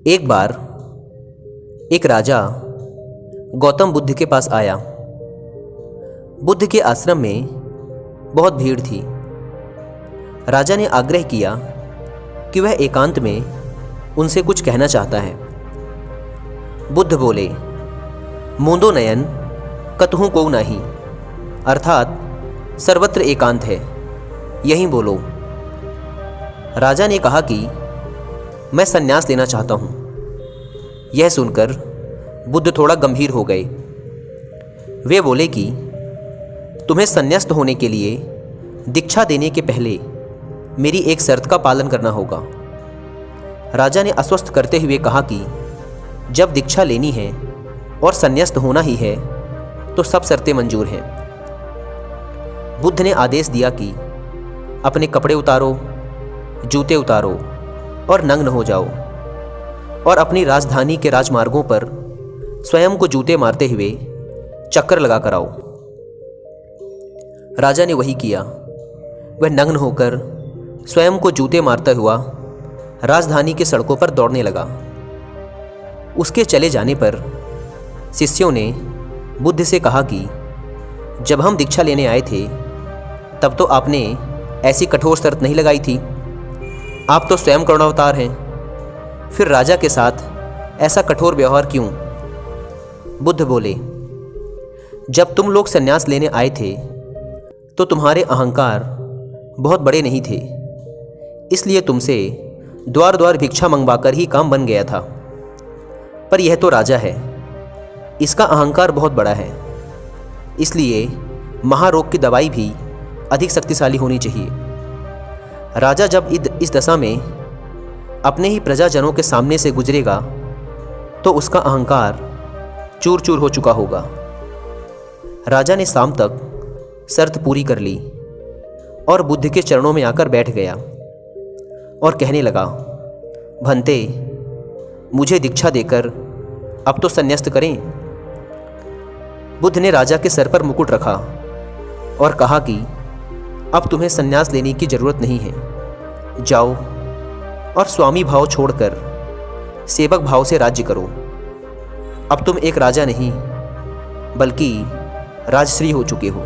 एक बार एक राजा गौतम बुद्ध के पास आया। बुद्ध के आश्रम में बहुत भीड़ थी। राजा ने आग्रह किया कि वह एकांत में उनसे कुछ कहना चाहता है। बुद्ध बोले, मूंदो नयन कतहु को नाही, अर्थात सर्वत्र एकांत है, यहीं बोलो। राजा ने कहा कि मैं संन्यास लेना चाहता हूँ। यह सुनकर बुद्ध थोड़ा गंभीर हो गए। वे बोले कि तुम्हें संन्यास्त होने के लिए दीक्षा देने के पहले मेरी एक शर्त का पालन करना होगा। राजा ने आश्वस्त करते हुए कहा कि जब दीक्षा लेनी है और संन्यास्त होना ही है तो सब शर्तें मंजूर हैं। बुद्ध ने आदेश दिया कि अपने कपड़े उतारो, जूते उतारो और नग्न हो जाओ और अपनी राजधानी के राजमार्गों पर स्वयं को जूते मारते हुए चक्कर लगा कर आओ। राजा ने वही किया। वह नग्न होकर स्वयं को जूते मारता हुआ राजधानी की सड़कों पर दौड़ने लगा। उसके चले जाने पर शिष्यों ने बुद्ध से कहा कि जब हम दीक्षा लेने आए थे तब तो आपने ऐसी कठोर शर्त नहीं लगाई थी। आप तो स्वयं करुणावतार हैं, फिर राजा के साथ ऐसा कठोर व्यवहार क्यों? बुद्ध बोले, जब तुम लोग संन्यास लेने आए थे तो तुम्हारे अहंकार बहुत बड़े नहीं थे, इसलिए तुमसे द्वार द्वार भिक्षा मंगवाकर ही काम बन गया था। पर यह तो राजा है, इसका अहंकार बहुत बड़ा है, इसलिए महारोग की दवाई भी अधिक शक्तिशाली होनी चाहिए। राजा जब इस दशा में अपने ही प्रजाजनों के सामने से गुजरेगा तो उसका अहंकार चूर चूर हो चुका होगा। राजा ने शाम तक शर्त पूरी कर ली और बुद्ध के चरणों में आकर बैठ गया और कहने लगा, भंते, मुझे दीक्षा देकर अब तो संन्यास्त करें। बुद्ध ने राजा के सर पर मुकुट रखा और कहा कि अब तुम्हें संन्यास लेने की जरूरत नहीं है। जाओ और स्वामी भाव छोड़कर सेवक भाव से राज्य करो। अब तुम एक राजा नहीं बल्कि राजश्री हो चुके हो।